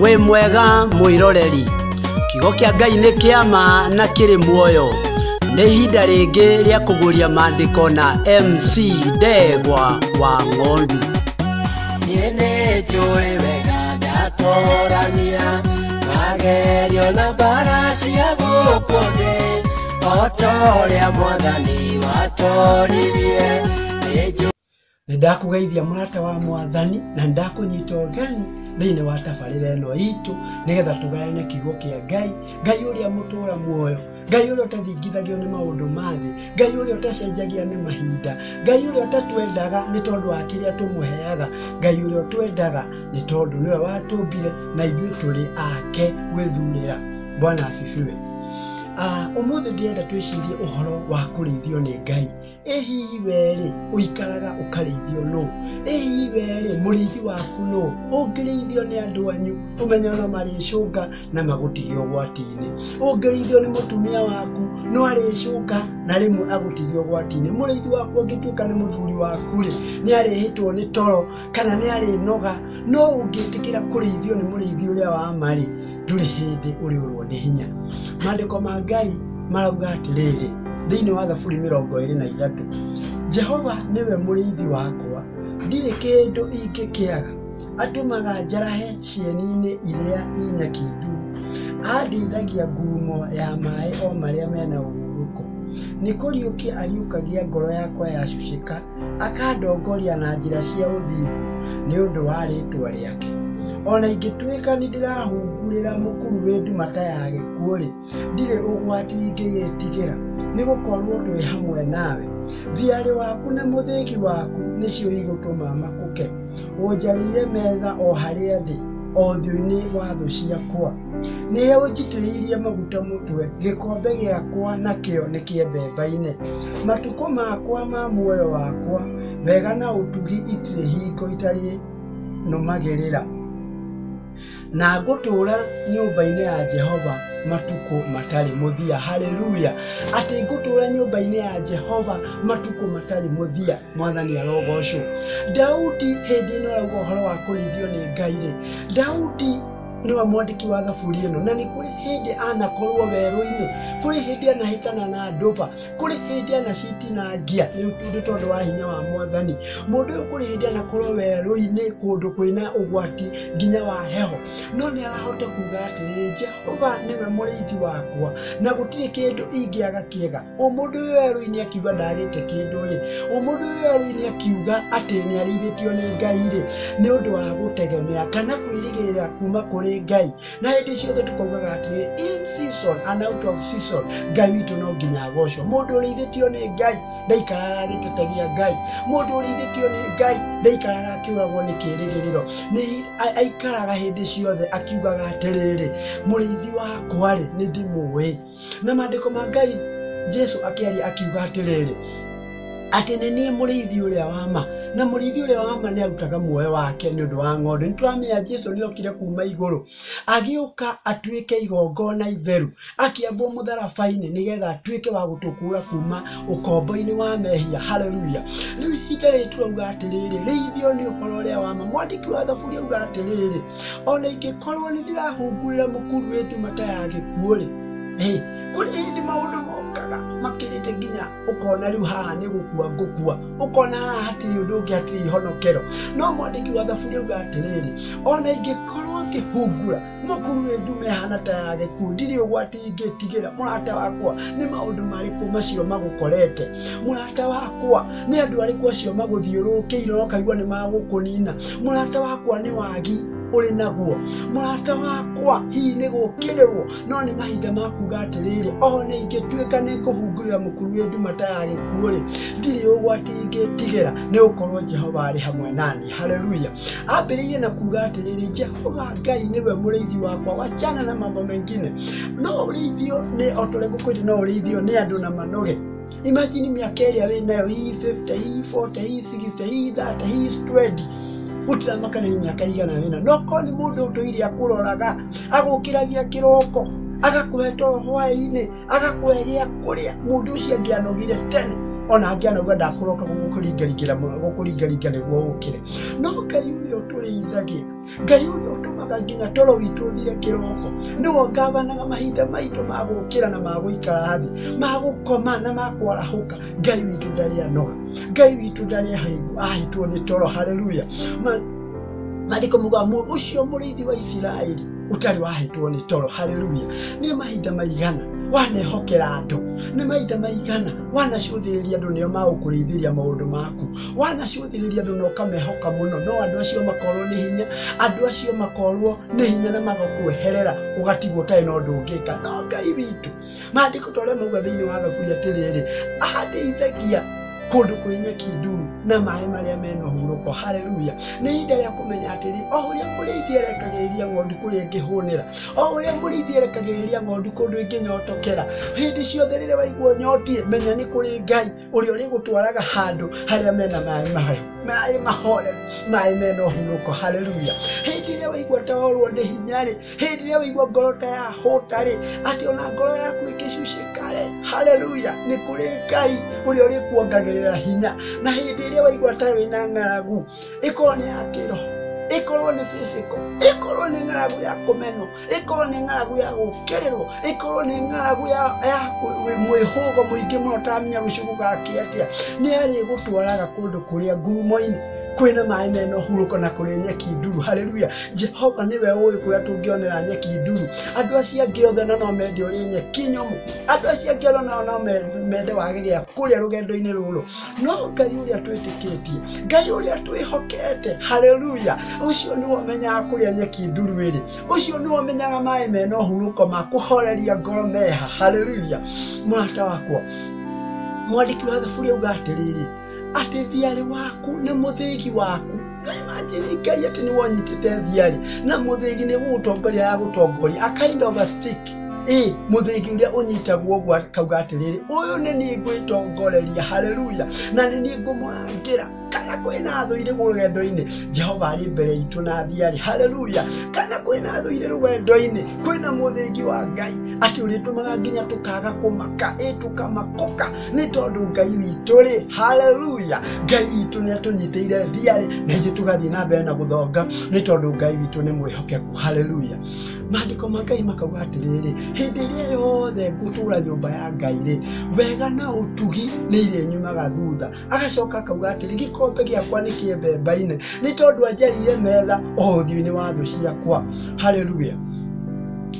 we mwega mwiroreri kigo kia Ngai ni kiama na kiri muoyo ni ihinda ringi ria kuguria mandiko na MC Ndegwa wa Ng'ondu. Niene joe wega ndatorania magerio na barasi ya gukode otoria mwathani watorithie. Ndakugeithia murata wa mwathani na ndakunyita ogani thini wa tabarira eno itu nigetha tugayane kiugo kia Ngai, Ngai uria mutura muoyo, Ngai uria utathingithagio ni maundu mathi, Ngai uria utacenjagia ni mahinda, Ngai uria utatwendaga ni tondu wa kiria tumuheaga, Ngai uria utwendaga ni tondu niwe watumbire na ithuĩ turi ake gwithurira. Bwana asifiwe. Umuthi ndienda twicirie uhoro wa kurithio ni Ngai. Ehi weri uikaraga ukarithio no, ehi weri murithi waku no, ungirithio ni andu anyu umenya no maricunga na magutigio gwatini, ungirithio ni mutumia waku no aricunga na rimwe agutigio gwatini, murithi waku angituika ni muthuri waku ri ni arihitwo ni toro kana ni ari noga no ungitikira kurithio ni murithi uria wa mari nduri hindi uriurwo ni hinya. Mandiko ma Ngai marauga atiriri thini wa Thaburi 23, Jehova niwe murithi wakwa, ndiri kindu ingikiaga, atumaga njarahe cieni-ini iria inyakindu, andithagia ngurumo ya mai o maria mena ururuko, nikuriukia ariukagia ngoro yakwa yacucika, akandongoria na njira cia uthingu ni undu wa ritwa riake. Ona ingituika ni ndirahungurira mukuru wendu mata ya gikuo ri ndire ugwati ingigitigera ni gukorwo twi hamwe nawe. Thiari waku na muthiki waku nicio igutuma makuke, unjarire metha o haria ndi o thiu-ini wa thu ciakwa, ni unjitiriirie maguta mutwe, gikombe giakwa nakio ni kiembemba-ini, matuko makwa ma muoyo wakwa wega na utugi itire hingo itari numagirira, na ngutura nyumba-ini ya Jehova matuko matari muthia. Haleluya! Ati ngutura nyumba-ini ya Jehova matuko matari muthia. Mwathani arogocwo. Daudi hindi ino arauga uhoro wa kurithio ni Ngai ri, Daudi niwe mwandiki wa thaburi ino, na ni kuri hindi anakorwo weru-ini, kuri hindi anahitana na nduva, kuri hindi anaciti na ngia ni tondu wa hinya wa Mwathani. Mundu uyu kuri hindi anakorwo weru-ini kundu kwina ugwati nginya wa heho, no ni arahota kuga atiri Jehova niwe murithi wakwa na gutiri kindu ingiaga kiega. Umundu uyu weru-ini akiuga ndagite kindu ri, umundu uyu weru-ini akiuga ati ni arithitio ni Ngai ri ni undu wa gutegemea kana kwirigirira kuma kuri Ngai. Na hindi ciothe tukaugaga atiri in season and out of season Ngai witu no nginya agocwo. Mundu urithitio ni Ngai ndaikaraga agitetegia Ngai, mundu urithitio ni Ngai ndaikaraga akiuragwo ni kirigiriro, ni aikaraga hindi ciothe akiugaga atiriri murithi wakwa ri ni ndimuwi. Na mandiko ma Ngai Jesu akiaria akiuga atiriri ati ni nie murithi uria wa ma, na murithi uria wa ma ni arutaga muoyo wake ni undu wa ng'ondu. Nituramenya Jesu ni okire kuma iguru agiuka atuike igongona itheru, akiambwo mutharabai-ini nigetha atuike wa gutukura kuma ukombo-ini wa mehia. Haleluya! Riu ihinda riri turauga atiriri rithio ni uhoro uria wa ma. Mwandiki wa thaburi auga atiriri ona ingikorwo ni ndirahungurira mukuru wetu mata ya gikuo ri, kuri hindi maundu mokaga makirite nginya ukona riu haha ni gukua ngukua, ukona haha hatiri undu ungi hatiri honokero. No mwandiki wa thaburi auga atiriri ona ingikorwo ngihungura mukuru wendu mehana ta ya gikuo, ndiri ugwati ingitigira. Murata wakwa ni maundu mariku macio magukorete? Murata wakwa ni andu ariku acio maguthiururukiire ukaigua ni magukunina? Murata wakwa ni wagi uri naguo? Murata wakwa hihi ni gukirirwo no ni mahinda ma kuga atiriri ona ingituika ni kuhungurira mukuru wendu mata ya gikuo ri ndiri ugwati ingitigira ni ukorwo Jehova ari hamwe nani. Haleluya! Ambiriire na kuga atiriri Jehova Ngai niwe murithi wakwa, wachana na mambo mengine. No urithio ni otore gukwiri, no urithio ni andu na manoge. Imagine miaka iria winayo hii 50, hii 40, hii 60, hii 30, hii 20, utiramaka ni miaka igana wina. No ko ni mundu utuire akuroraga agukiragia kiroko agakuhe toro hwaini agakuhe gia kuria, mundu ucio angianogire tene ona angiana gwenda kuroka gukuringaringa niguo ukire no Ngai uyu turithagia Ngai uyu utumaga nginya toro witu thire kiroko niwo ngavanaga mahinda maitu ma gukira na ma guikara thi ma gukoma na ma kwarahuka Ngai witu ndari anoga Ngai witu ndari ahitwo ni toro haleluya Maandiko muga ucio murithi wa Isiraeli utari wahitwo ni toro haleluya ni mahinda maigana wanehokera andu ni mahinda maigana wanacuthiriria andu nio magukurithiria maundu maku wanacuthiriria andu no kamehoka muno no andu acio makorwo ni hinya andu acio makorwo ni hinya na magakweherera ugatigwo tai no ndungika no Ngai witu maandiko toria mauga thiini wa Thaburi atiriri ahandeithagia kundu kwinyeki nduru na mai maria mena huruko haleluya ni inde ya kumenya atiri o uria murithi erekagiriria ngondu kuri ngihunira o uria murithi erekagiriria ngondu kundu inginyotokera hindi ciothe rire waigwo nyotie menya ni kuri Ngai uria uri gutwaraga handu haria mena mai mahore mai mena huruko haleluya hindi ria waigwo taorwo ndi hinyari hindi ria waigwo ngoro ta ya hotari ati ona ngoro yaku ikicucikare haleluya ni kuri Ngai uria uri kuongagirira hinya na hindi ria waigwa tawe na ngaragu ikorwo ni akiro ikorwo ni physical ikorwo ni ngaragu ya kumeno ikorwo ni ngaragu ya gukirirwo ikorwo ni ngaragu ya mwihugo muingi muno tamenya gucugu gake atia ni ari gutwaraga kundu kuria ngurumo-ini kwina mai mena huruko na kuri nyeki nduru haleluya Jehova niwe uyi kuria tungionera nyeki nduru andu acio angi othe no mende uri nyeki nyomu andu acio angi no mende wagiria kuria rugendo-ini ruru no Ngai uria twitikitie Ngai uria twihokete haleluya ucio ni wamenyaga kuria nyeki nduru iri ucio ni wamenyaga mai mena huruko makuhoreria ngoro meha haleluya murata wakwa mwandiki wa Thaburi auga atiriri ati thiari waku ni muthigi waku imagine Ngai ati ni wonyitite thiari na muthigi ni gutongoria ya gutongoria a kind of a stick muthigi uria unyitagwo gwa kauga atiriri uyu ni ni gwitongoreria haleluya na ni ngumurangira kana kwina thuire rugendo-ini Jehova ari mbere itu na thiari haleluya kana kwina thuire rugendo-ini kwina muthigi wa Ngai ati uri tumaga nginya tukaga kumaka tukamakoka ni tondu Ngai witu ri haleluya Ngai witu ni atunyiteire thiari na ithu tugathii na mbere na guthonga ni tondu Ngai witu ni mwihokeku haleluya maandiko ma Ngai makauga atiriri hindi iria yothe ngutura nyumba ya Ngai ri wega na utugi ni iria nyumaga thutha agacoka akauga atiri gikombe giakwa ni kiembemba-ini ni tondu anjerire metha uthiu-ini wa thu ciakwa haleluya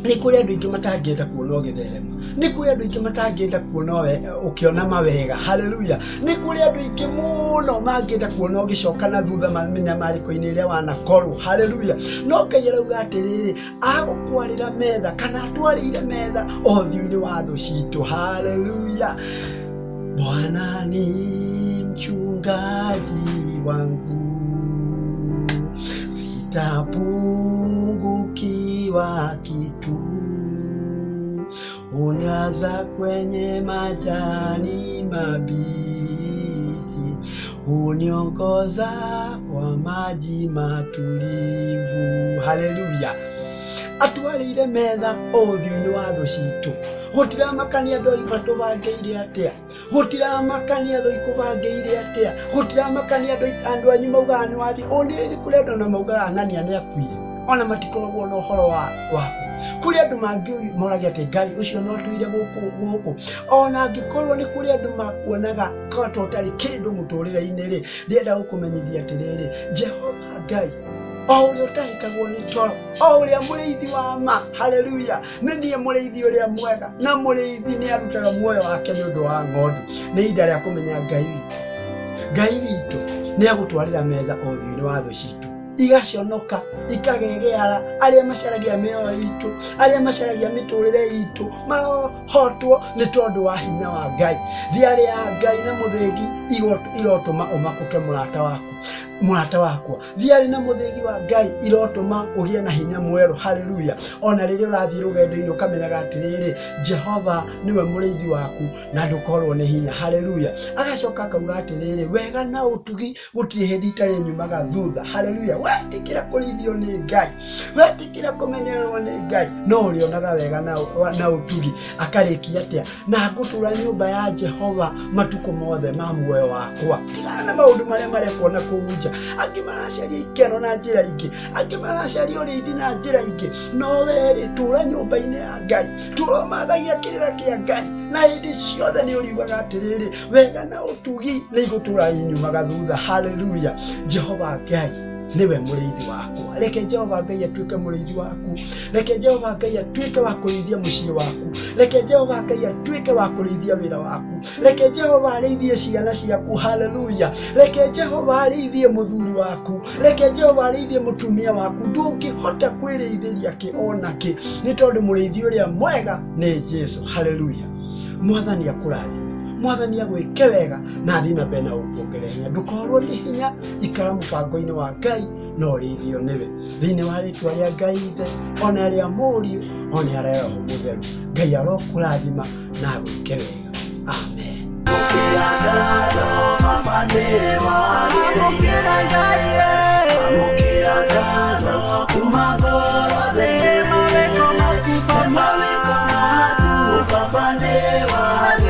ni kuri andu ingi matangenda kuona ugitherema ni kuri andu ingi matangenda kuona ukiona mawega haleluya ni kuri andu ingi muno mangenda kuona ugicoka na thutha mamenya mariko-ini iria wanakorwo haleluya no Ngai arauga atiriri agukwarira metha kana atwarire metha uthiu-ini wa thu citu haleluya Bwana ni mchungaji wangu sitapungukiwa kitu unilaza kwenye majani mabichi uniongoza kwa maji matulivu haleluya atwarire metha uthiu-ini wa thu citu gutiramakania andu matubangeire atia gutiramakania andu ikubangeire atia gutiramakania andu anyu maugaga ni wathi unini kuri andu na maugaga Anania ni akuire ona matikoragwo na uhoro waku kuri andu mangi moragia ati Ngai ucio no atuire guku ona angikorwo ni kuri andu makuonaga kato utari kindu muturire-ini ri ndienda gukumenyithia atiriri Jehova Ngai o uria utahitagwo ni toro o uria muriithi wa ma haleluya ni nie muriithi uria mwega na muriithi ni arutaga muoyo wake ni undu wa ngondu ni ida ria kumenya Ngai witu ni agutwarira metha uthiu-ini wa thu citu igacionoka ikagegeara aria macaragia mioyo itu aria macaragia miturire itu marohotwo ni tondu wa hinya wa Ngai thiari ya Ngai na muthigi irotuma umakuke murata wakwa thiari na muthigi wa Ngai irotuma ugie na hinya mweru haleluya ona riria urathii rugendo-ini ukamenyaga atiriri Jehova niwe muriithi waku na ndukorwo ni hinya haleluya agacoka akauga atiriri wega na utugi gutiri hindi itari nyumaga thutha haleluya wetikira kurithio ni Ngai wetikira kumenyererwo ni Ngai no rionaga wega na utugi akarikia atia na ngutura nyumba ya Jehova matuko mothe ma muoyo wakwa tigana na maundu maria marekwo na kuunja angimaracaria ikeno na njira ingi angimaracaria urithi na njira ingi no weri tura nyumba-ini ya Ngai turomathagia kirira kia Ngai na hindi ciothe ni uriugaga atiriri wega na utugi ni igutura inyumaga thutha. Haleluya. Jehova Ngai niwe murithi wakwa. Reke Jehova Ngai atuike murithi waku. Reke Jehova Ngai atuike wa kurithia mucii waku. Reke Jehova Ngai atuike wa kurithia wira waku. Reke Jehova arithie ciana ciaku. Haleluya. Reke Jehova arithie muthuri waku. Reke Jehova arithie mutumia waku. Ndungihota kwirithia ki ona ki ni tondu murithi uria mwega ni Jesu. Haleluya. Mwathani akurathime. Mwathani agwike wega na thina bena ukwongere hinya ndukorwo ni hinya ikara mubango-ini wa Ngai no rithio niwe thiini wa ritwa ria Ngai ithe ona ria Mũriũ ona ria Roho Mũtheru. Ngai arokurathima na agwike wega. Amen. Fafane wa